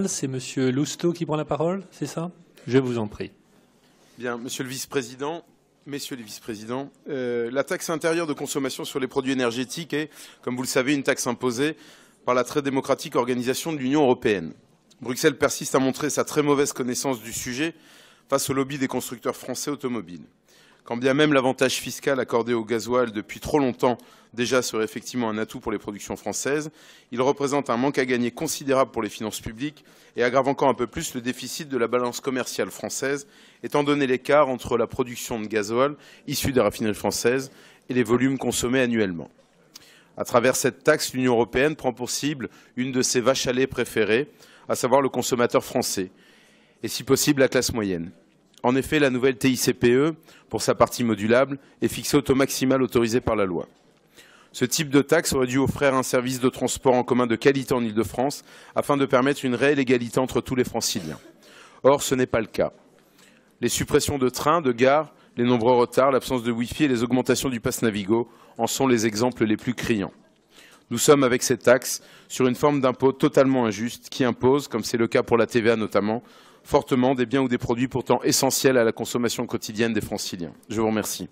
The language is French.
C'est Monsieur Lousteau qui prend la parole, c'est ça? Je vous en prie. Bien, Monsieur le Vice-président, Messieurs les Vice-présidents, la taxe intérieure de consommation sur les produits énergétiques est, comme vous le savez, une taxe imposée par la très démocratique organisation de l'Union européenne. Bruxelles persiste à montrer sa très mauvaise connaissance du sujet face au lobby des constructeurs français automobiles. Quand bien même l'avantage fiscal accordé au gasoil depuis trop longtemps déjà serait effectivement un atout pour les productions françaises, il représente un manque à gagner considérable pour les finances publiques et aggrave encore un peu plus le déficit de la balance commerciale française, étant donné l'écart entre la production de gasoil issue des raffineries françaises et les volumes consommés annuellement. À travers cette taxe, l'Union européenne prend pour cible une de ses vaches à lait préférées, à savoir le consommateur français, et si possible la classe moyenne. En effet, la nouvelle TICPE, pour sa partie modulable, est fixée au taux maximal autorisé par la loi. Ce type de taxe aurait dû offrir un service de transport en commun de qualité en Île-de-France afin de permettre une réelle égalité entre tous les franciliens. Or, ce n'est pas le cas. Les suppressions de trains, de gares, les nombreux retards, l'absence de Wi-Fi et les augmentations du pass Navigo en sont les exemples les plus criants. Nous sommes, avec cette taxe, sur une forme d'impôt totalement injuste qui impose, comme c'est le cas pour la TVA notamment, fortement des biens ou des produits pourtant essentiels à la consommation quotidienne des franciliens. Je vous remercie.